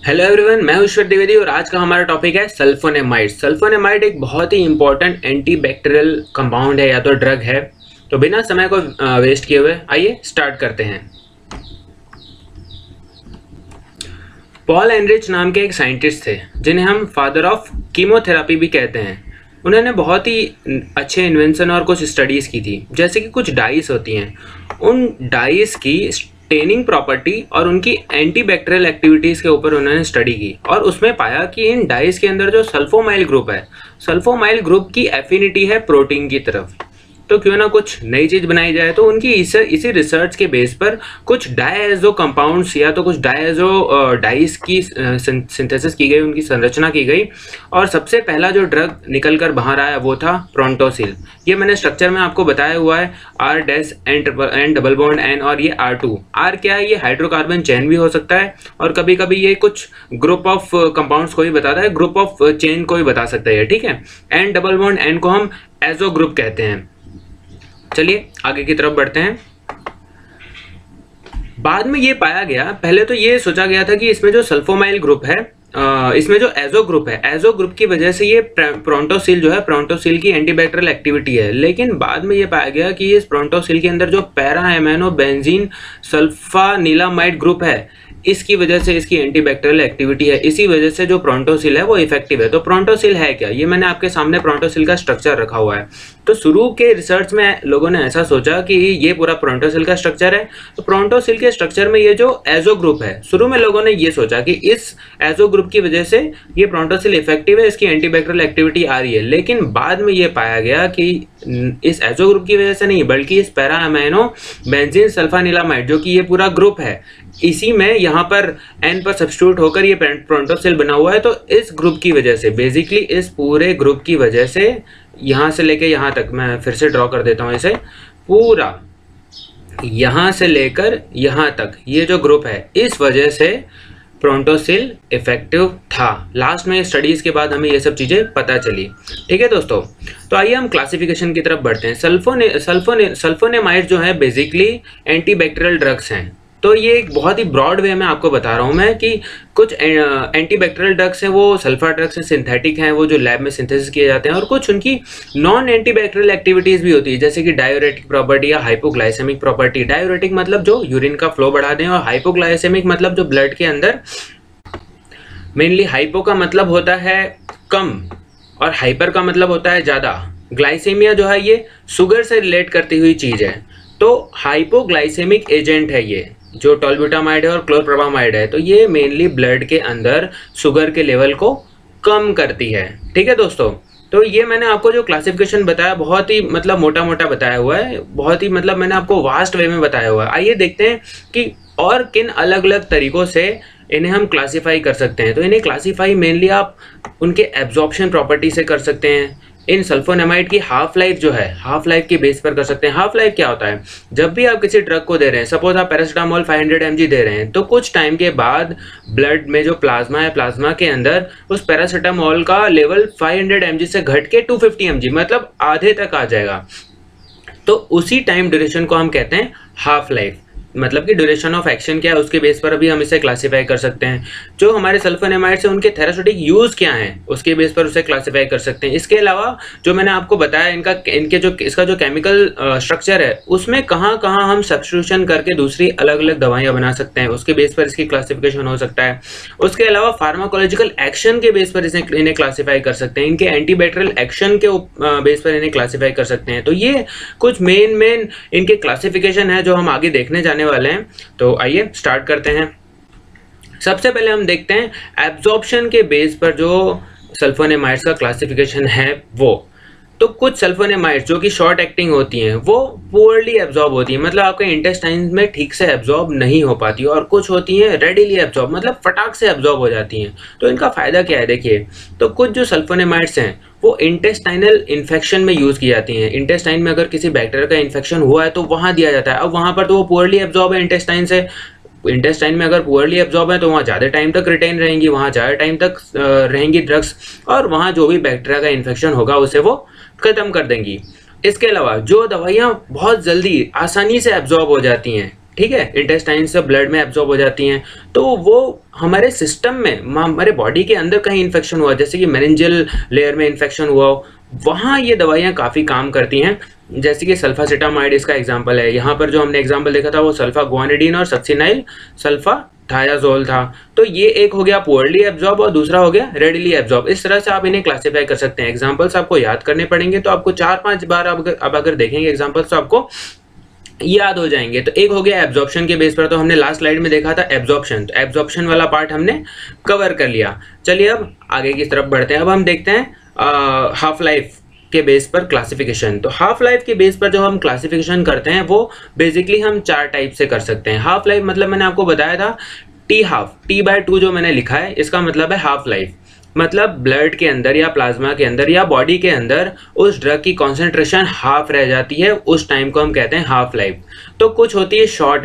Hello everyone, मैं हूं ईश्वर द्विवेदी और आज का हमारा टॉपिक है सल्फोनेमाइड। सल्फोनेमाइड एक बहुत ही इंपॉर्टेंट एंटीबैक्टीरियल कंपाउंड है या तो ड्रग है। तो बिना समय को वेस्ट किए हुए आइए स्टार्ट करते हैं। पॉल एनरिच नाम के एक साइंटिस्ट थे जिन्हें हम फादर ऑफ कीमोथेरेपी भी कहते हैं। उन्होंने बहुत ही अच्छे इन्वेंशन और कुछ स्टडीज़ की थी, जैसे कि कुछ डाइस होती हैं, उन डाइस की स्टेनिंग प्रॉपर्टी और उनकी एंटीबैक्टीरियल एक्टिविटीज़ के ऊपर उन्होंने स्टडी की और उसमें पाया कि इन डाइस के अंदर जो सल्फोमाइल ग्रुप है, सल्फोमाइल ग्रुप की एफिनिटी है प्रोटीन की तरफ। तो क्यों ना कुछ नई चीज़ बनाई जाए। तो उनकी इसी रिसर्च के बेस पर कुछ डायज़ो कंपाउंड्स या तो कुछ डायज़ो डाइस की सिंथेसिस की गई, उनकी संरचना की गई और सबसे पहला जो ड्रग निकल कर बाहर आया वो था प्रोंटोसिल। ये मैंने स्ट्रक्चर में आपको बताया हुआ है, R-N डबल बॉन्ड N और ये R2। R क्या है? ये हाइड्रोकार्बन चेन भी हो सकता है और कभी कभी ये कुछ ग्रुप ऑफ कंपाउंड्स को भी बताता है, ग्रुप ऑफ चेन को भी बता सकता है, ठीक है। N डबल बॉन्ड N को हम एजो ग्रुप कहते हैं। चलिए आगे की तरफ बढ़ते हैं। बाद में ये पाया गया, पहले तो ये सोचा गया था कि इसमें जो सल्फोमाइल ग्रुप है, इसमें जो एजो ग्रुप है, एजो ग्रुप की वजह से ये प्रोंटोसिल जो है, प्रोंटोसिल की एंटीबैक्टीरियल एक्टिविटी है। लेकिन बाद में ये पाया गया कि इस प्रोंटोसिल के अंदर जो पैरा एमिनो बेंजीन सल्फानिलामाइड ग्रुप है, इसकी वजह से इसकी एंटीबैक्टीरियल एक्टिविटी है, इसी वजह से जो प्रोंटोसिल है वो इफेक्टिव है। तो प्रोंटोसिल है क्या? ये मैंने आपके सामने प्रोंटोसिल का स्ट्रक्चर रखा हुआ है। तो शुरू के रिसर्च में लोगों ने ऐसा सोचा कि ये पूरा प्रोंटोसिल का स्ट्रक्चर है। तो प्रोंटोसिल के स्ट्रक्चर में ये जो एजो ग्रुप है, शुरू में लोगों ने ये सोचा कि इस एजो ग्रुप की वजह से ये प्रोंटोसिल इफेक्टिव है, इसकी एंटीबैक्टीरियल एक्टिविटी आ रही है। लेकिन बाद में ये पाया गया कि इस एजो ग्रुप की वजह से नहीं, बल्कि इस पैरा एमिनो बेंजीन सल्फानिलामाइड जो कि ये पूरा ग्रुप है, इसी में यहाँ पर N पर सब्स्टिट्यूट होकर ये प्रोंटोसिल बना हुआ है। तो इस ग्रुप की वजह से, बेसिकली इस पूरे ग्रुप की वजह से, यहाँ से लेकर यहाँ तक, मैं फिर से ड्रॉ कर देता हूँ इसे, पूरा यहाँ से लेकर यहाँ तक ये जो ग्रुप है, इस वजह से प्रोंटोसिल इफेक्टिव था। लास्ट में स्टडीज़ के बाद हमें ये सब चीज़ें पता चली, ठीक है दोस्तों। तो आइए हम क्लासिफिकेशन की तरफ बढ़ते हैं। सल्फोनेमाइड जो है बेसिकली एंटीबैक्टीरियल ड्रग्स हैं। तो ये एक बहुत ही ब्रॉड वे में आपको बता रहा हूँ मैं कि कुछ एंटीबैक्टीरियल ड्रग्स हैं, वो सल्फा ड्रग्स हैं, सिंथेटिक हैं, वो जो लैब में सिंथेसिस किए जाते हैं, और कुछ उनकी नॉन एंटीबैक्टीरियल एक्टिविटीज़ भी होती है, जैसे कि डायूरेटिक प्रॉपर्टी या हाइपोग्लाइसेमिक प्रॉपर्टी। डायूरेटिक मतलब जो यूरिन का फ्लो बढ़ा दें, और हाइपोग्लाइसेमिक मतलब जो ब्लड के अंदर, मेनली हाइपो का मतलब होता है कम और हाइपर का मतलब होता है ज़्यादा। ग्लाइसेमिया जो है ये शुगर से रिलेट करती हुई चीज़ है। तो हाइपोग्लाइसेमिक एजेंट है ये, जो टॉलब्यूटामाइड है और क्लोरप्रोपामाइड है। तो ये मेनली ब्लड के अंदर शुगर के लेवल को कम करती है, ठीक है दोस्तों। तो ये मैंने आपको जो क्लासिफिकेशन बताया, बहुत ही मतलब मोटा मोटा बताया हुआ है, बहुत ही मतलब मैंने आपको वास्ट वे में बताया हुआ है। आइए देखते हैं कि और किन अलग अलग तरीकों से इन्हें हम क्लासीफाई कर सकते हैं। तो इन्हें क्लासीफाई मेनली आप उनके एब्जॉर्प्शन प्रॉपर्टी से कर सकते हैं। इन सल्फोनेमाइड की हाफ लाइफ जो है, हाफ लाइफ के बेस पर कर सकते हैं। हाफ लाइफ क्या होता है? जब भी आप किसी ड्रग को दे रहे हैं, सपोज आप पैरासिटामोल 500 mg दे रहे हैं, तो कुछ टाइम के बाद ब्लड में जो प्लाज्मा है, प्लाज्मा के अंदर उस पैरासिटामोल का लेवल 500 mg से घट के 250 mg, मतलब आधे तक आ जाएगा। तो उसी टाइम ड्यूरेशन को हम कहते हैं हाफ लाइफ, मतलब कि ड्यूरेशन ऑफ एक्शन क्या है उसके बेस पर अभी हम इसे क्लासीफाई कर सकते हैं। जो हमारे सल्फोनेमाइड्स हैं उनके थेराप्यूटिक यूज़ क्या हैं उसके बेस पर उसे क्लासीफाई कर सकते हैं। इसके अलावा जो मैंने आपको बताया, इसका जो केमिकल स्ट्रक्चर है, उसमें कहाँ कहाँ हम सब्स्टिट्यूशन करके दूसरी अलग अलग दवाइयाँ बना सकते हैं, उसके बेस पर इसकी क्लासिफिकेशन हो सकता है। उसके अलावा फार्माकोलॉजिकल एक्शन के बेस पर इन्हें क्लासीफाई कर सकते हैं, इनके एंटीबैक्टीरियल एक्शन के बेस पर इन्हें क्लासीफाई कर सकते हैं। तो ये कुछ मेन इनके क्लासिफिकेशन है जो हम आगे देखने जाने वाले हैं। तो आइए स्टार्ट करते हैं। सबसे पहले हम देखते हैं एब्जॉर्प्शन के बेस पर जो सल्फोनेमाइड्स का क्लासिफिकेशन है वो। तो कुछ सल्फोनेमाइड्स जो कि शॉर्ट एक्टिंग होती हैं वो पुअरली एब्जॉर्ब होती हैं, मतलब आपके इंटेस्टाइन में ठीक से एब्जॉर्ब नहीं हो पाती, और कुछ होती हैं रेडिली एब्जॉर्ब, मतलब फटाक से एब्जॉर्ब हो जाती हैं। तो इनका फ़ायदा क्या है? देखिए, तो कुछ जो सल्फोनेमाइड्स हैं वो इंटेस्टाइनल इन्फेक्शन में यूज़ की जाती हैं। इंटेस्टाइन में अगर किसी बैक्टीरिया का इन्फेक्शन हुआ है तो वहाँ दिया जाता है। अब वहाँ पर तो वो पुअरली एब्जॉर्ब है इंटेस्टाइन से, इंटेस्टाइन में अगर पुअरली एब्जॉर्ब है तो वहाँ ज़्यादा टाइम तक रिटेन रहेंगी, वहाँ ज़्यादा टाइम तक रहेंगी ड्रग्स, और वहाँ जो भी बैक्टीरिया का इन्फेक्शन होगा उसे वो ख़त्म कर देंगी। इसके अलावा जो दवाइयाँ बहुत जल्दी आसानी से एब्जॉर्ब हो जाती हैं, ठीक है, इंटेस्टाइन से ब्लड में एब्जॉर्ब हो जाती हैं, तो वो हमारे सिस्टम में, हमारे बॉडी के अंदर कहीं इन्फेक्शन हुआ, जैसे कि मेनिंजियल लेयर में इन्फेक्शन हुआ हो, वहाँ ये दवाइयाँ काफ़ी काम करती हैं। जैसे कि सल्फासिटामाइड इसका एग्जाम्पल है। यहाँ पर जो हमने एग्जाम्पल देखा था वो सल्फागुआनिडीन और सक्सिनाइल सल्फाथायाजोल था। तो ये एक हो गया पुअरली एब्जॉर्ब और दूसरा हो गया रेडिली एब्जॉर्ब। इस तरह से आप इन्हें क्लासीफाई कर सकते हैं। एग्जाम्पल्स आपको याद करने पड़ेंगे, तो आपको 4-5 बार अब अगर देखेंगे एग्जाम्पल्स तो आपको याद हो जाएंगे। तो एक हो गया एब्जॉर्प्शन के बेस पर, तो हमने लास्ट स्लाइड में देखा था एब्जॉर्प्शन, तो एब्जॉर्प्शन वाला पार्ट हमने कवर कर लिया। चलिए अब आगे की तरफ बढ़ते हैं। अब हम देखते हैं हाफ लाइफ के बेस पर क्लासिफिकेशन। तो हाफ लाइफ के बेस पर जो हम क्लासिफिकेशन करते हैं वो बेसिकली हम 4 टाइप से कर सकते हैं। हाफ लाइफ मतलब मैंने आपको बताया था T/2 जो मैंने लिखा है इसका मतलब है हाफ लाइफ, मतलब ब्लड के अंदर या प्लाज्मा के अंदर या बॉडी के अंदर उस ड्रग की कॉन्सेंट्रेशन हाफ रह जाती है, उस टाइम को हम कहते हैं हाफ लाइफ। तो कुछ होती है शॉर्ट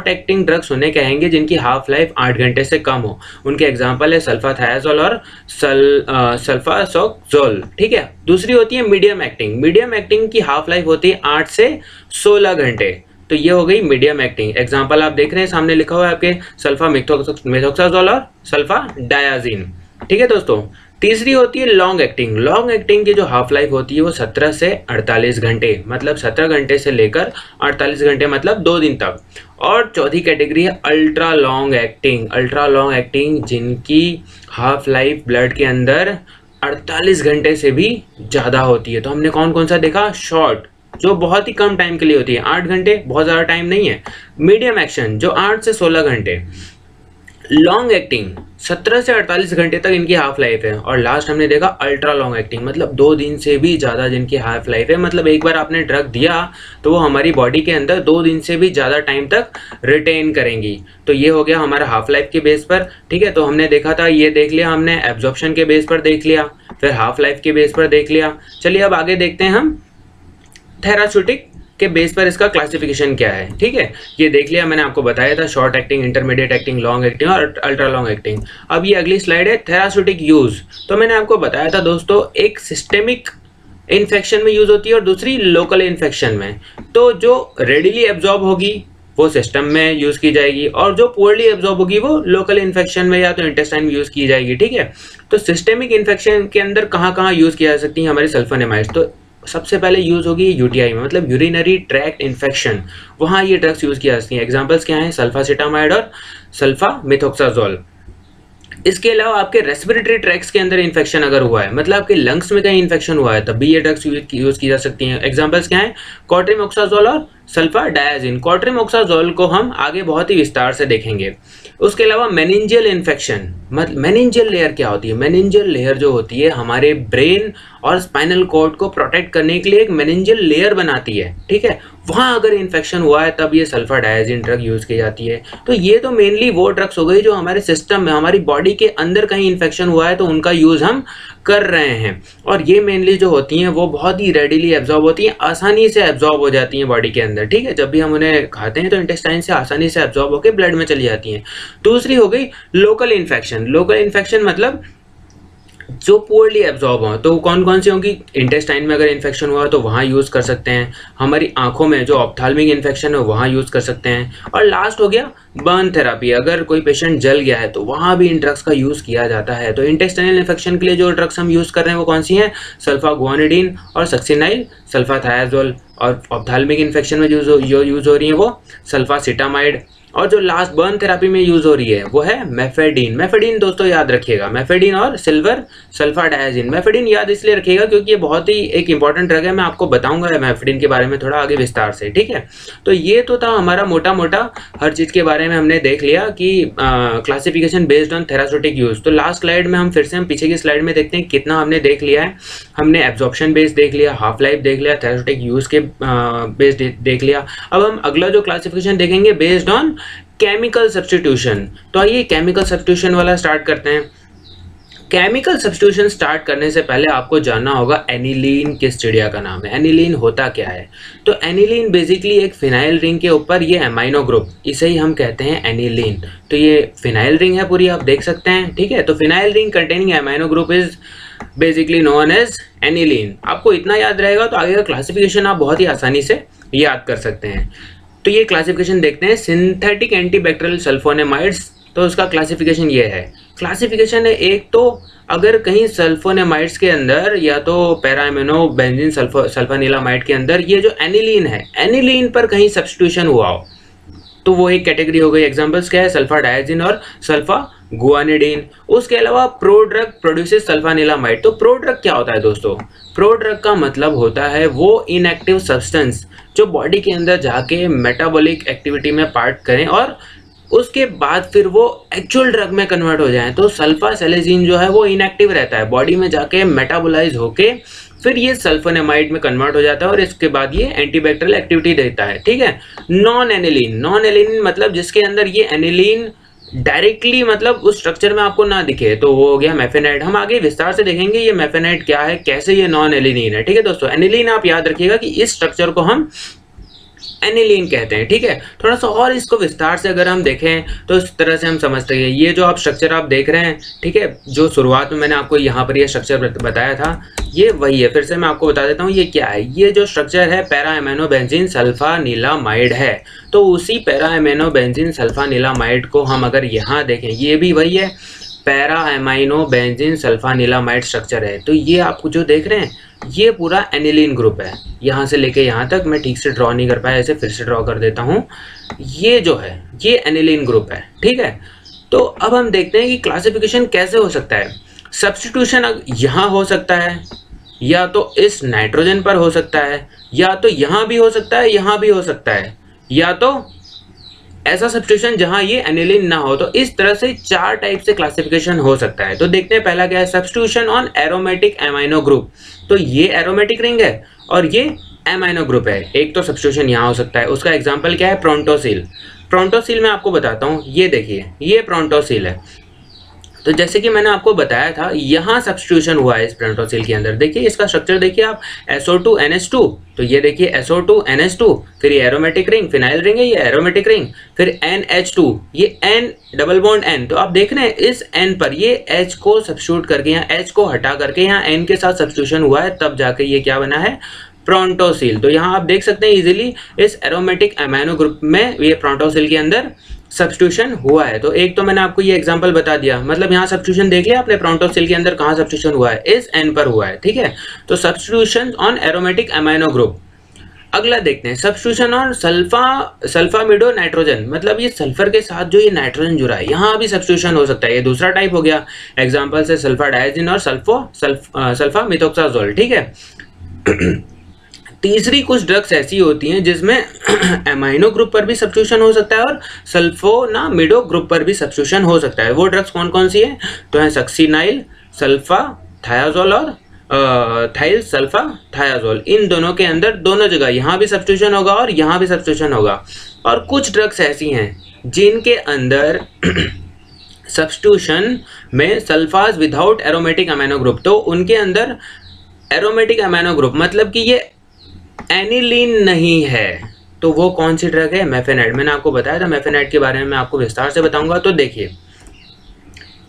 एक्टिंग ड्रग्स उन्हें कहेंगे जिनकी हाफ लाइफ 8 घंटे से कम हो। उनके एग्जांपल है सल्फाथायाजोल और सल्फासोक्सोल, ठीक है। दूसरी होती है मीडियम एक्टिंग की हाफ लाइफ होती है 8 से 16 घंटे। तो ये हो गई मीडियम एक्टिंग। एग्जाम्पल आप देख रहे हैं सामने लिखा हुआ है आपके सल्फामेथोक्साजोल और सल्फाडायाजीन, ठीक है दोस्तों। तीसरी होती है लॉन्ग एक्टिंग की जो हाफ लाइफ होती है वो 17 से 48 घंटे, मतलब 17 घंटे से लेकर 48 घंटे, मतलब 2 दिन तक। और चौथी कैटेगरी है अल्ट्रा लॉन्ग एक्टिंग जिनकी हाफ लाइफ ब्लड के अंदर 48 घंटे से भी ज़्यादा होती है। तो हमने कौन कौन सा देखा? शॉर्ट जो बहुत ही कम टाइम के लिए होती है, 8 घंटे बहुत ज़्यादा टाइम नहीं है। मीडियम एक्शन जो 8 से 16 घंटे। लॉन्ग एक्टिंग 17 से 48 घंटे तक इनकी हाफ लाइफ है। और लास्ट हमने देखा अल्ट्रा लॉन्ग एक्टिंग, मतलब 2 दिन से भी ज़्यादा जिनकी हाफ लाइफ है। मतलब एक बार आपने ड्रग दिया तो वो हमारी बॉडी के अंदर 2 दिन से भी ज़्यादा टाइम तक रिटेन करेंगी। तो ये हो गया हमारा हाफ लाइफ के बेस पर, ठीक है। तो हमने देखा था, ये देख लिया हमने, एब्जॉर्प्शन के बेस पर देख लिया, फिर हाफ लाइफ के बेस पर देख लिया। चलिए अब आगे देखते हैं हम थेरास्यूटिक के बेस पर इसका क्लासिफिकेशन क्या है, ठीक है। ये देख लिया, मैंने आपको बताया था short acting, intermediate acting, long acting और अल्ट्रा लॉन्ग एक्टिंग। अब ये अगली स्लाइड है थेरास्यूटिक यूज। तो मैंने आपको बताया था दोस्तों, एक सिस्टेमिक इन्फेक्शन में यूज होती है और दूसरी लोकल इन्फेक्शन में। तो जो रेडिली एब्जॉर्ब होगी वो सिस्टम में यूज की जाएगी और जो पुअरली एब्जॉर्ब होगी वो लोकल इन्फेक्शन में या तो इंटेस्टाइन में यूज की जाएगी, ठीक है। तो सिस्टेमिक इन्फेक्शन के अंदर कहाँ कहाँ यूज किया जा सकती है हमारी सल्फोनेमाइड्स? तो सबसे पहले यूज होगी यूटीआई में, मतलब यूरिनरी ट्रैक्ट इन्फेक्शन, वहाँ ये ड्रग्स यूज की जा सकती हैं। एग्जांपल्स क्या हैं? सल्फासिटामाइड और सल्फामेथोक्साजोल। इसके अलावा आपके रेस्पिरेटरी ट्रैक्ट्स के अंदर इन्फेक्शन अगर हुआ है, मतलब आपके लंग्स में कहीं इन्फेक्शन हुआ है, तब भी ये ड्रग्स यूज की जा सकती हैं। एग्जांपल्स क्या हैं? कॉट्रिमोक्साजोल और सल्फाडायाजीन। कॉट्रिमोक्साजोल को हम आगे बहुत ही विस्तार से देखेंगे। उसके अलावा मेनिंजियल इन्फेक्शन, मेनिंजियल लेयर क्या होती है? मेनिंजियल लेयर जो होती है हमारे ब्रेन और स्पाइनल कॉर्ड को प्रोटेक्ट करने के लिए एक मेनिंजियल लेयर बनाती है, ठीक है। वहाँ अगर इन्फेक्शन हुआ है तब ये सल्फाडायाजीन ड्रग यूज की जाती है। तो ये तो मेनली वो ड्रग्स हो गई जो हमारे सिस्टम में, हमारी बॉडी के अंदर कहीं इन्फेक्शन हुआ है तो उनका यूज हम कर रहे हैं। और ये मेनली जो होती हैं वो बहुत ही रेडिली एब्जॉर्ब होती हैं, आसानी से एब्जॉर्ब हो जाती हैं बॉडी के अंदर, ठीक है। जब भी हम उन्हें खाते हैं तो इंटेस्टाइन से आसानी से एब्जॉर्ब होकर ब्लड में चली जाती हैं। दूसरी हो गई लोकल इन्फेक्शन, मतलब जो पुअरली एब्जॉर्ब हो। तो कौन कौन सी होंगी? इंटेस्टाइन में अगर इन्फेक्शन हुआ तो वहाँ यूज़ कर सकते हैं। हमारी आंखों में जो ऑप्थाल्मिक इन्फेक्शन है वहाँ यूज़ कर सकते हैं। और लास्ट हो गया बर्न थेरापी, अगर कोई पेशेंट जल गया है तो वहाँ भी इन ड्रग्स का यूज़ किया जाता है। तो इंटेस्टाइनल इन्फेक्शन के लिए जो ड्रग्स हम यूज़ कर रहे हैं वो कौन सी हैं? सल्फागुआनिडीन और सक्सिनाइल सल्फाथायाजोल। और ऑप्थाल्मिक इन्फेक्शन में जो यूज़ हो रही है वो सल्फासिटामाइड। और जो लास्ट बर्न थेरापी में यूज हो रही है वो है मेफेडीन दोस्तों याद रखिएगा, मेफेडीन और सिल्वर सल्फाडायाजीन। मेफेडीन याद इसलिए रखिएगा क्योंकि ये बहुत ही एक इंपॉर्टेंट ड्रग है, मैं आपको बताऊंगा मेफेडीन के बारे में थोड़ा आगे विस्तार से, ठीक है। तो ये तो था हमारा मोटा मोटा हर चीज़ के बारे में हमने देख लिया कि क्लासिफिकेशन बेस्ड ऑन थेरास्यूटिक यूज। तो लास्ट स्लाइड में हम फिर से पीछे की स्लाइड में देखते हैं कितना हमने देख लिया है। हमने एब्जॉर्प्शन बेस्ड देख लिया, हाफ लाइफ देख लिया, थेरास्यूटिक यूज के बेस्ड देख लिया। अब हम अगला जो क्लासिफिकेशन देखेंगे बेस्ड ऑन केमिकल सब्स्टिट्यूशन। तो आइए केमिकल सब्स्टिट्यूशन वाला स्टार्ट करते हैं। केमिकल सब्स्टिट्यूशन स्टार्ट करने से पहले आपको जानना होगा एनिलीन किस चिड़िया का नाम है। एनिलीन होता क्या है? तो एनिलीन बेसिकली एक फिनाइल रिंग के ऊपर ये एमाइनो ग्रुप, इसे ही हम कहते हैं एनिलीन। तो ये फिनाइल रिंग है पूरी, आप देख सकते हैं, ठीक है। तो phenyl ring containing amino group is basically known as aniline. आपको इतना याद रहेगा तो आगे का क्लासिफिकेशन आप बहुत ही आसानी से याद कर सकते हैं। तो ये क्लासिफिकेशन देखते हैं, सिंथेटिक एंटीबैक्टीरियल सल्फोनेमाइड्स। तो उसका क्लासिफिकेशन ये है, क्लासिफिकेशन है एक तो अगर कहीं सल्फोनेमाइड्स के अंदर या तो पैरा अमीनो बेंजीन सल्फानिलामाइड के अंदर ये जो एनिलीन है, एनिलीन पर कहीं सब्स्टिट्यूशन हुआ हो तो वो एक कैटेगरी हो गई। एग्जांपल्स क्या है, सल्फा डायजीन और सल्फा गुआनिडीन। उसके अलावा प्रोड्रग प्रोड्यूसेस सल्फानिलामाइड। तो प्रोड्रग क्या होता है दोस्तों? प्रोड्रग का मतलब होता है वो इनएक्टिव सब्सटेंस जो बॉडी के अंदर जाके मेटाबॉलिक एक्टिविटी में पार्ट करें और उसके बाद फिर वो एक्चुअल ड्रग में कन्वर्ट हो जाए। तो सल्फा सेलेजीन जो है वो इनएक्टिव रहता है, बॉडी में जाके मेटाबोलाइज होके फिर ये सल्फोनेमाइड में कन्वर्ट हो जाता है और इसके बाद ये एंटीबैक्टीरियल एक्टिविटी देता है। ठीक है। नॉन एनिलीन, नॉन एनिलीन मतलब जिसके अंदर ये एनिलीन डायरेक्टली मतलब उस स्ट्रक्चर में आपको ना दिखे, तो वो हो गया मेफेनाइड। हम आगे विस्तार से देखेंगे ये मेफेनाइड क्या है, कैसे ये नॉन एनिलीन है। ठीक है दोस्तों, एनिलीन आप याद रखिएगा कि इस स्ट्रक्चर को हम एनिलीन कहते हैं। ठीक है, थोड़ा सा और इसको विस्तार से अगर हम देखें तो इस तरह से हम समझते हैं ये जो आप स्ट्रक्चर आप देख रहे हैं, ठीक है, जो शुरुआत में मैंने आपको यहाँ पर ये स्ट्रक्चर बताया था ये वही है। फिर से मैं आपको बता देता हूँ ये क्या है। ये जो स्ट्रक्चर है पैरा अमीनो बेंजीन सल्फानिलामाइड है। तो उसी पैरा अमीनो बेंजीन सल्फानिलामाइड को हम अगर यहाँ देखें ये भी वही है, पैरा अमीनो बेंजीन सल्फानिलामाइड स्ट्रक्चर है। तो ये आपको जो देख रहे हैं ये पूरा एनिलीन ग्रुप है, यहाँ से लेके यहाँ तक। मैं ठीक से ड्रॉ नहीं कर पाया, ऐसे फिर से ड्रॉ कर देता हूँ। ये जो है ये एनिलीन ग्रुप है। ठीक है, तो अब हम देखते हैं कि क्लासिफिकेशन कैसे हो सकता है। सब्स्टिट्यूशन यहाँ हो सकता है, या तो इस नाइट्रोजन पर हो सकता है, या तो यहाँ भी हो सकता है, यहाँ भी हो सकता है, या तो ऐसा सब्स्टिट्यूशन जहां ये एनिलीन ना हो। तो इस तरह से 4 टाइप से क्लासिफिकेशन हो सकता है। तो देखते हैं पहला क्या है, substitution on aromatic amino group. तो ये एरोमेटिक रिंग है और ये एमाइनो ग्रुप है। एक तो सब्स्टिट्यूशन यहाँ हो सकता है, उसका एग्जाम्पल क्या है, प्रोंटोसिल। प्रोंटोसिल मैं आपको बताता हूँ, ये देखिए ये प्रोंटोसिल है। तो जैसे कि मैंने आपको बताया था यहाँ सब्स्टिट्यूशन हुआ है इस प्रोंटोसिल के अंदर। देखिए इसका स्ट्रक्चर देखिए आप, SO2 NH2। तो ये देखिए SO2 NH2, फिर ये एरोमेटिक रिंग, फिनाइल रिंग है ये एरोमेटिक रिंग, फिर NH2, ये N डबल बॉन्ड N। तो आप देख रहे हैं इस N पर ये H को सब्स्टिट्यूट करके, यहाँ H को हटा करके यहाँ N के साथ सब्स्टिट्यूशन हुआ है, तब जाके ये क्या बना है, प्रोंटोसिल। तो यहाँ आप देख सकते हैं इजीली इस एरोमेटिक अमीनो ग्रुप में ये प्रोंटोसिल के अंदर सब्स्टिट्यूशन हुआ है। तो एक तो मैंने आपको ये एग्जांपल बता दिया, मतलब यहाँ सब्स्टिट्यूशन देख लिया आपने, प्रोंटोसिल के अंदर कहाँ सब्स्टिट्यूशन हुआ है, इस N पर हुआ है। ठीक है, तो substitution on aromatic amino group. अगला देखते हैं सब्स्टिट्यूशन ऑन सल्फामिडो नाइट्रोजन, मतलब ये सल्फर के साथ जो ये नाइट्रोजन जुड़ा है यहाँ भी सब्स्टिट्यूशन हो सकता है। ये दूसरा टाइप हो गया। एग्जाम्पल से सल्फा डायजीन और सल्फा मिथोक्साजोल। ठीक है। तीसरी कुछ ड्रग्स ऐसी होती हैं जिसमें एमाइनो ग्रुप पर भी सब्स्टिट्यूशन हो सकता है और सल्फोनामिडो ग्रुप पर भी सब्स्टिट्यूशन हो सकता है। वो ड्रग्स कौन कौन सी है, तो है सक्सीनाइल सल्फा थायाजोल और थाइल सल्फा थायाजोल। इन दोनों के अंदर दोनों जगह यहाँ भी सब्स्टिट्यूशन होगा और यहाँ भी सब्स्टिट्यूशन होगा। और कुछ ड्रग्स ऐसी हैं जिनके अंदर सब्स्टिट्यूशन में Sulphas without aromatic amino group, तो उनके अंदर एरोमेटिक अमीनो ग्रुप मतलब कि ये एनिलीन नहीं है। तो वो कौन सी ड्रग है, मेफेनाइड। मैंने आपको बताया था मेफेनाइड के बारे में मैं आपको विस्तार से बताऊंगा। तो देखिए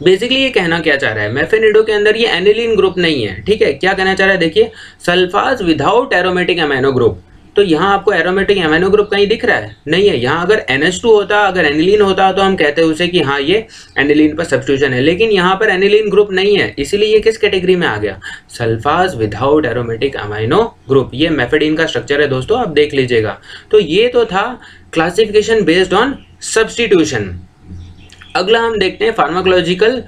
बेसिकली ये कहना क्या चाह रहा है, मेफेनिडो के अंदर ये एनिलीन ग्रुप नहीं है। ठीक है, क्या कहना चाह रहा है, देखिए Sulphas without aromatic amino group. तो यहाँ आपको एरोमेटिक अमीनो ग्रुप कहीं दिख रहा है, नहीं है। यहाँ अगर NH2 होता, अगर एनिलीन होता तो हम कहते उसे कि हाँ ये एनिलीन पर सब्स्टिट्यूशन है, लेकिन यहाँ पर एनिलीन ग्रुप नहीं है, इसीलिए ये किस कैटेगरी में आ गया, Sulphas without aromatic amino group. ये मेफेडिन का स्ट्रक्चर है दोस्तों, आप देख लीजिएगा। तो ये तो था क्लासिफिकेशन बेस्ड ऑन सब्स्टिट्यूशन। अगला हम देखते हैं फार्माकोलॉजिकल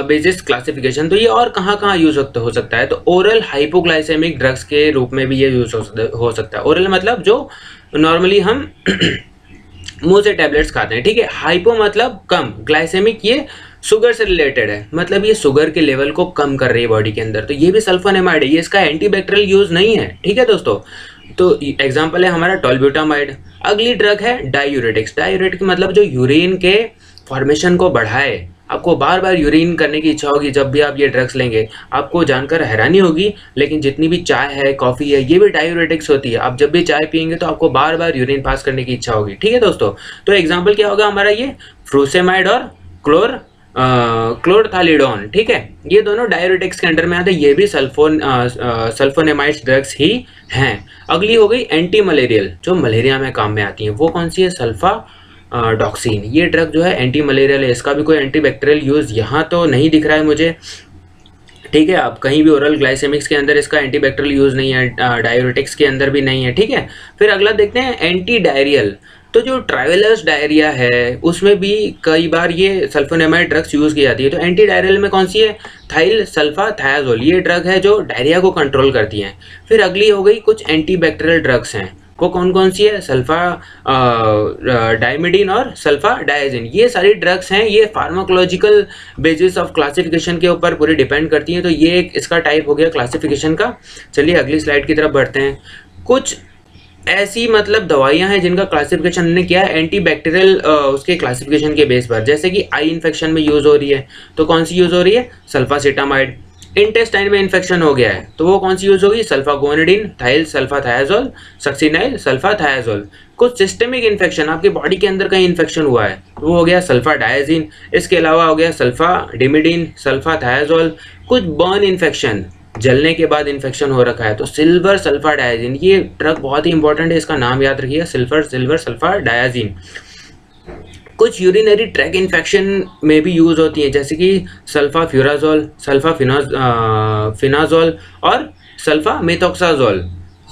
बेसिस क्लासिफिकेशन। तो ये और कहाँ कहाँ यूज हो सकता है, तो ओरल हाइपोग्लाइसेमिक ड्रग्स के रूप में भी ये यूज हो सकता है। ओरल मतलब जो नॉर्मली हम मुंह से टैबलेट्स खाते हैं। ठीक है, हाइपो मतलब कम, ग्लाइसेमिक ये शुगर से रिलेटेड है, मतलब ये शुगर के लेवल को कम कर रही है बॉडी के अंदर। तो ये भी सल्फोनेमाइड है, ये इसका एंटीबैक्टीरियल यूज नहीं है। ठीक है दोस्तों, तो एग्जाम्पल है हमारा टोल्ब्यूटामाइड। अगली ड्रग है डायूरेटिक्स। डायूरेटिक मतलब जो यूरिन के फॉर्मेशन को बढ़ाए, आपको बार बार यूरिन करने की इच्छा होगी जब भी आप ये ड्रग्स लेंगे। आपको जानकर हैरानी होगी, लेकिन जितनी भी चाय है, कॉफ़ी है, ये भी डायूरेटिक्स होती है। आप जब भी चाय पियेंगे तो आपको बार बार यूरिन पास करने की इच्छा होगी। ठीक है दोस्तों, तो एग्जाम्पल क्या होगा हमारा, ये फ्रूसेमाइड और क्लोरथालिडोन, ठीक है, ये दोनों डाययूरेटिक्स के अंडर में आते हैं, ये भी सल्फोनेमाइड्स ड्रग्स ही हैं। अगली हो गई एंटी मलेरियल, जो मलेरिया में काम में आती है, वो कौन सी है? सल्फा डॉक्सिन। ये ड्रग जो है एंटी मलेरियल है, इसका भी कोई एंटी बैक्टीरियल यूज यहाँ तो नहीं दिख रहा है मुझे, ठीक है। आप कहीं भी ओरल ग्लाइसेमिक्स के अंदर इसका एंटी बैक्टीरियल यूज नहीं है, डाययूरेटिक्स के अंदर भी नहीं है, ठीक है। फिर अगला देखते हैं एंटी डायरियल। तो जो ट्रैवलर्स डायरिया है उसमें भी कई बार ये सल्फोनेमाइड ड्रग्स यूज की जाती है। तो एंटी डायरियल में कौन सी है? थाइल सल्फाथायाजोल, ये ड्रग है जो डायरिया को कंट्रोल करती है। फिर अगली हो गई कुछ एंटी बैक्टीरियल ड्रग्स हैं, वो कौन कौन सी है? सल्फा डाइमिडीन और सल्फा डायजिन। ये सारी ड्रग्स हैं, ये फार्माकोलॉजिकल बेसिस ऑफ क्लासिफिकेशन के ऊपर पूरी डिपेंड करती हैं। तो ये एक इसका टाइप हो गया क्लासिफिकेशन का। चलिए अगली स्लाइड की तरफ बढ़ते हैं। कुछ ऐसी मतलब दवाइयां हैं जिनका क्लासिफिकेशन हमने किया है एंटी बैक्टीरियल उसके क्लासिफिकेशन के बेस पर, जैसे कि आई इन्फेक्शन में यूज हो रही है, तो कौन सी यूज हो रही है? सल्फासिटामाइड। इंटेस्टाइन में इन्फेक्शन हो गया है तो वो कौन सी यूज होगी? सल्फागोनिडिन, थाइल सल्फाथायाजोल, सक्सिनाइल सल्फाथायाजोल। कुछ सिस्टेमिक इन्फेक्शन, आपके बॉडी के अंदर कहीं इन्फेक्शन हुआ है तो वो हो गया सल्फाडायजिन। इसके अलावा हो गया सल्फाडिमिडिन, सल्फाथायाजोल। कुछ बर्न इन्फेक्शन, जलने के बाद इन्फेक्शन हो रखा है तो सिल्वर सल्फाडायजिन। ये ड्रग बहुत ही इंपॉर्टेंट है, इसका नाम याद रखिएगा, सिल्वर सल्फाडायजिन। कुछ यूरिनरी ट्रैक इन्फेक्शन में भी यूज होती है, जैसे कि सल्फाफ्यूराजोल, सल्फाफिनाजोल और सल्फामेथोक्साजोल।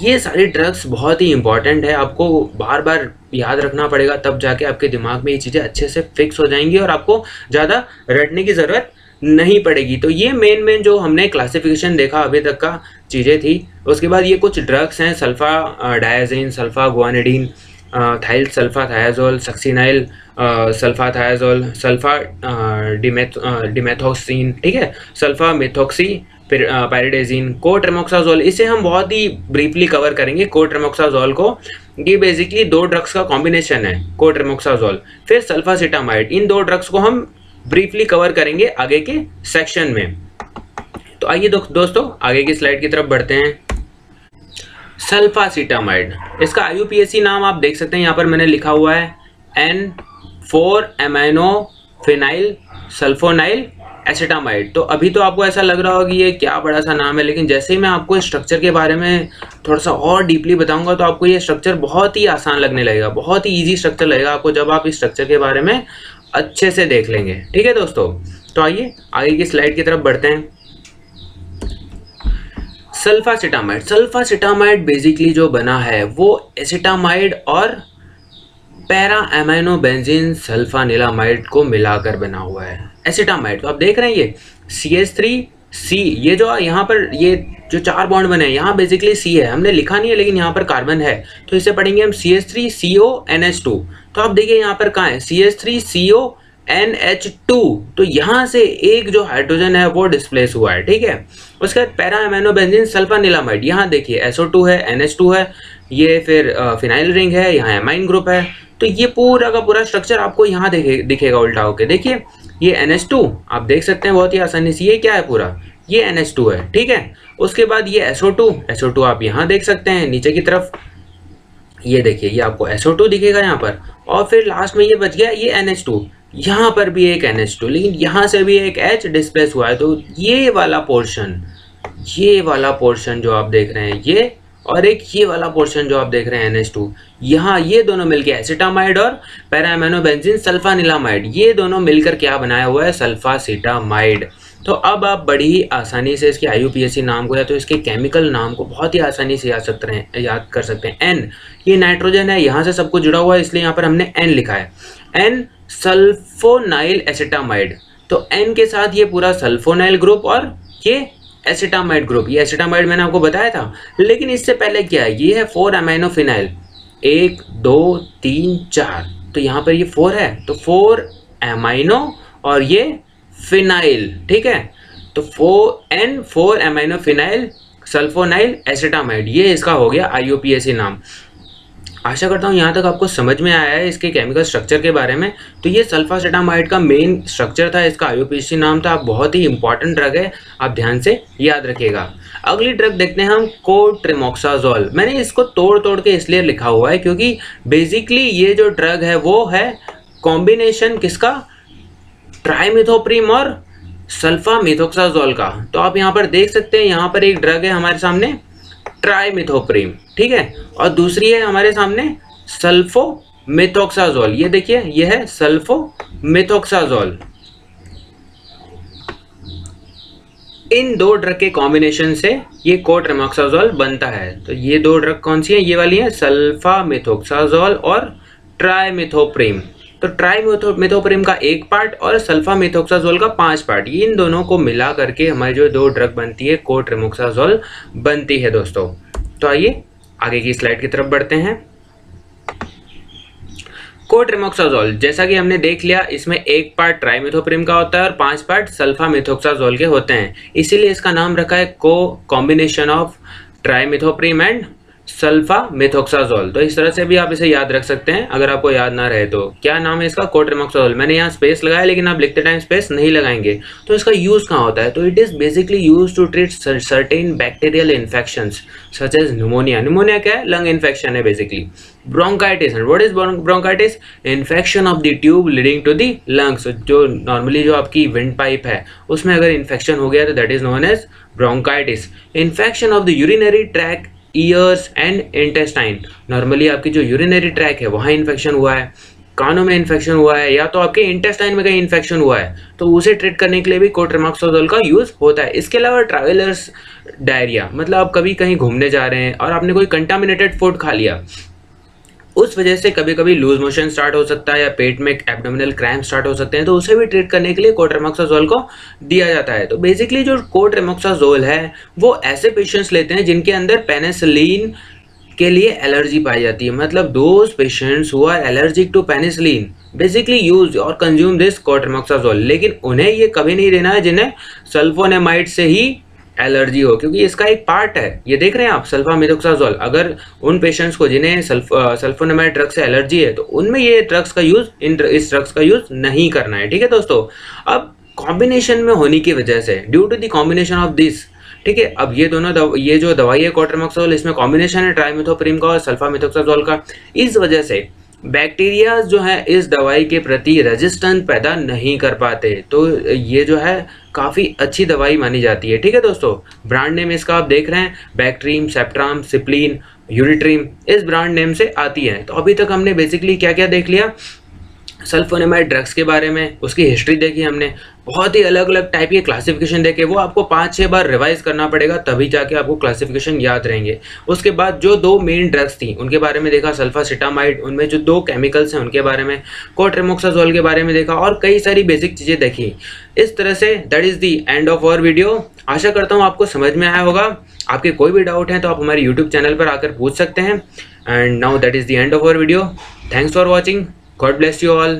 ये सारी ड्रग्स बहुत ही इंपॉर्टेंट है, आपको बार बार याद रखना पड़ेगा, तब जाके आपके दिमाग में ये चीज़ें अच्छे से फिक्स हो जाएंगी और आपको ज़्यादा रटने की ज़रूरत नहीं पड़ेगी। तो ये मेन जो हमने क्लासिफिकेशन देखा अभी तक का चीज़ें थी। उसके बाद ये कुछ ड्रग्स हैं, सल्फा डायजिन, सल्फागुआनिडीन, थाइल सल्फाथायाजोल, सक्सिनाइल सल्फाथायाजोल, सल्फा डिमेथोक्सिन, ठीक है, सल्फा मेथोक्सी पायरिडेजिन, कोट्रेमोक्साजोल। इसे हम बहुत ही ब्रीफली कवर करेंगे। कोट्रेमोक्साजोल को, ये बेसिकली दो ड्रग्स का कॉम्बिनेशन है, कोट्रेमोक्साजोल। फिर सल्फासिटामाइड, इन दो ड्रग्स को हम ब्रीफली कवर करेंगे आगे के सेक्शन में। तो आइए दोस्तों आगे की स्लाइड की तरफ बढ़ते हैं। सल्फासिटामाइड, इसका IUPAC नाम आप देख सकते हैं, यहाँ पर मैंने लिखा हुआ है N4-एमाइनो-फिनाइल सल्फोनाइल एसिटामाइड। तो अभी तो आपको ऐसा लग रहा होगा कि ये क्या बड़ा सा नाम है, लेकिन जैसे ही मैं आपको इस स्ट्रक्चर के बारे में थोड़ा सा और डीपली बताऊंगा तो आपको ये स्ट्रक्चर बहुत ही आसान लगने लगेगा, बहुत ही ईजी स्ट्रक्चर लगेगा आपको जब आप इस स्ट्रक्चर के बारे में अच्छे से देख लेंगे, ठीक है दोस्तों। तो आइए आगे की स्लाइड की तरफ बढ़ते हैं। सल्फासिटामाइड, सल्फासिटामाइड बेसिकली जो बना है वो एसिटामाइड और पैरा अमीनो बेंजीन सल्फानिलामाइड को मिलाकर बना हुआ है एसिटामाइड। तो आप देख रहे हैं ये CH3C, ये जो यहाँ पर ये जो 4 बॉन्ड बने हैं यहाँ बेसिकली C है, हमने लिखा नहीं है लेकिन यहाँ पर कार्बन है, तो इसे पढ़ेंगे हम CH3CONH2। तो आप देखिए यहाँ पर कहाँ है CH3CONH2, तो यहाँ से एक जो हाइड्रोजन है वो डिस्प्लेस हुआ है, ठीक है। उसके बाद पैरा अमीनो बेंजीन सल्फानिलामाइड, यहाँ देखिए SO2 है, NH2 है, ये फिर फिनाइल रिंग है, यहाँ एमाइन ग्रुप है। तो ये पूरा का पूरा स्ट्रक्चर आपको यहाँ दिखेगा उल्टा होके। देखिए ये NH2 आप देख सकते हैं बहुत ही आसानी से, ये क्या है पूरा, ये NH2 है, ठीक है। उसके बाद ये SO2 आप यहाँ देख सकते हैं नीचे की तरफ, ये देखिए ये आपको SO2 दिखेगा यहाँ पर। और फिर लास्ट में ये बच गया ये NH2, यहाँ पर भी एक NH2, लेकिन यहाँ से भी एक H डिस्प्लेस हुआ है। तो ये वाला पोर्शन जो आप देख रहे हैं ये, और एक ये वाला पोर्शन जो आप देख रहे हैं NH2, यहाँ ये दोनों मिलकर एसिटामाइड और पैरा अमीनो बेंजीन सल्फानिलामाइड, ये दोनों मिलकर क्या बनाया हुआ है, सल्फासिटामाइड। तो अब आप बड़ी ही आसानी से इसके IUPAC नाम को या तो इसके केमिकल नाम को बहुत ही आसानी से याद कर सकते हैं। N, ये नाइट्रोजन है, यहाँ से सब कुछ जुड़ा हुआ है इसलिए यहाँ पर हमने N लिखा है, N सल्फोनाइल एसिटामाइड। तो N के साथ ये पूरा सल्फोनाइल ग्रुप और ये एसिटामाइड ग्रुप, ये एसिटामाइड मैंने आपको बताया था। लेकिन इससे पहले क्या है, ये है 4 अमीनो फिनाइल, 1 2 3 4, तो यहाँ पर ये 4 है, तो 4 अमीनो और ये फिनाइल, ठीक है। तो 4 अमीनो फिनाइल सल्फोनाइल एसिटामाइड, ये इसका हो गया IUPAC नाम। आशा करता हूँ यहाँ तक आपको समझ में आया है इसके केमिकल स्ट्रक्चर के बारे में। तो ये सल्फासिटामाइड का मेन स्ट्रक्चर था, इसका IUPAC नाम था, बहुत ही इंपॉर्टेंट ड्रग है, आप ध्यान से याद रखिएगा। अगली ड्रग देखते हैं हम, कोट्रेमोक्साजोल। मैंने इसको तोड़ के इसलिए लिखा हुआ है क्योंकि बेसिकली ये जो ड्रग है वो है कॉम्बिनेशन किसका, ट्राइमिथोप्रिम और सल्फामिथोक्साजोल का। तो आप यहाँ पर देख सकते हैं, यहाँ पर एक ड्रग है हमारे सामने ट्राइमिथोप्रिम, ठीक है, और दूसरी है हमारे सामने सल्फोमिथोक्साजोल। ये देखिए, ये है सल्फोमिथोक्साजोल। इन दो ड्रग के कॉम्बिनेशन से ये कोट्रिमोक्साजोल बनता है। तो ये दो ड्रग कौन सी है? ये वाली है सल्फामिथोक्साजोल और ट्राइमिथोप्रिम। तो ट्राइमिथोप्रिम का एक पार्ट और सल्फामिथोक्साजोल का 5 पार्ट, इन दोनों को मिला करके हमारी जो दो ड्रग बनती है कोट्रिमोक्साजोल बनती है दोस्तों। तो आइए आगे की स्लाइड की तरफ बढ़ते हैं। कोट्रिमोक्साजोल, जैसा कि हमने देख लिया, इसमें एक पार्ट ट्राइमिथोप्रिम का होता है और 5 पार्ट सल्फामिथोक्साजोल के होते हैं, इसीलिए इसका नाम रखा है कॉम्बिनेशन ऑफ ट्राइमिथोप्रिम एंड सल्फामिथोक्साजोल। तो इस तरह से भी आप इसे याद रख सकते हैं अगर आपको याद ना रहे तो। क्या नाम है इसका? कोट्रिमोक्साजोल। मैंने यहाँ स्पेस लगाया, लेकिन आप लिखते टाइम स्पेस नहीं लगाएंगे। तो इसका यूज कहाँ होता है? तो it is basically use to treat certain bacterial infections such as pneumonia. Pneumonia क्या है? लंग इन्फेक्शन है basically. Bronchitis, and what is bronchitis? Infection of the tube leading to the lungs. जो नॉर्मली जो आपकी विंड पाइप है उसमें अगर infection हो गया तो that is known as bronchitis. Infection of the urinary tract, ears and intestine. Normally आपकी जो यूरिनरी ट्रैक है वहाँ इन्फेक्शन हुआ है, कानों में इन्फेक्शन हुआ है, या तो आपके इंटेस्टाइन में कहीं इन्फेक्शन हुआ है, तो उसे ट्रीट करने के लिए भी कोट्रिमोक्साजोल का यूज होता है। इसके अलावा ट्रैवलर्स डायरिया, मतलब आप कभी कहीं घूमने जा रहे हैं और आपने कोई कंटामिनेटेड फूड खा लिया, उस वजह से कभी कभी लूज मोशन स्टार्ट हो सकता है या पेट में एब्डोमिनल क्रैम्प स्टार्ट हो सकते हैं, तो उसे भी ट्रीट करने के लिए कोट्रिमोक्साजोल को दिया जाता है। तो बेसिकली जो कोट्रिमोक्साजोल है वो ऐसे पेशेंट्स लेते हैं जिनके अंदर पेनिसिलिन के लिए एलर्जी पाई जाती है, मतलब those patients who are allergic to penicillin basically use और कंज्यूम दिस कोट्रिमोक्साजोल। लेकिन उन्हें ये कभी नहीं देना है जिन्हें सल्फोनेमाइड से ही एलर्जी हो, क्योंकि इसका एक पार्ट है। ये देख रहे हैं आप, सल्फामिथोक्साजोल। अगर उन पेशेंट्स को जिन्हें सल्फोनेमाइड ड्रग से एलर्जी है तो उनमें ये ड्रग्स का यूज, इस ड्रग्स का यूज नहीं करना है, ठीक है दोस्तों। अब कॉम्बिनेशन में होने की वजह से, due to the combination of this, ठीक है, अब ये दोनों ये जो दवाई है कोट्रिमोक्साजोल, इसमें कॉम्बिनेशन है ट्राइमिथोप्रिम का और सल्फामिथोक्साजोल का। इस वजह से बैक्टीरिया जो है इस दवाई के प्रति रेजिस्टेंस पैदा नहीं कर पाते, तो ये जो है काफ़ी अच्छी दवाई मानी जाती है, ठीक है दोस्तों। ब्रांड नेम इसका आप देख रहे हैं, बैक्ट्रीम, सेप्ट्राम, सिप्लिन, यूरिट्रीम, इस ब्रांड नेम से आती है। तो अभी तक हमने बेसिकली क्या क्या देख लिया? सल्फोनेमाइड ड्रग्स के बारे में, उसकी हिस्ट्री देखी हमने, बहुत ही अलग अलग टाइप के क्लासिफिकेशन देखे, वो आपको 5-6 बार रिवाइज करना पड़ेगा तभी जाके आपको क्लासिफिकेशन याद रहेंगे। उसके बाद जो 2 मेन ड्रग्स थी उनके बारे में देखा, सल्फासिटामाइड, उनमें जो 2 केमिकल्स हैं उनके बारे में, कोट्रिमोक्साजोल के बारे में देखा, और कई सारी बेसिक चीज़ें देखी। इस तरह से that is the end of our video. आशा करता हूँ आपको समझ में आया होगा। आपके कोई भी डाउट है तो आप हमारे यूट्यूब चैनल पर आकर पूछ सकते हैं। And now that is the end of our video. Thanks for watching. God bless you all.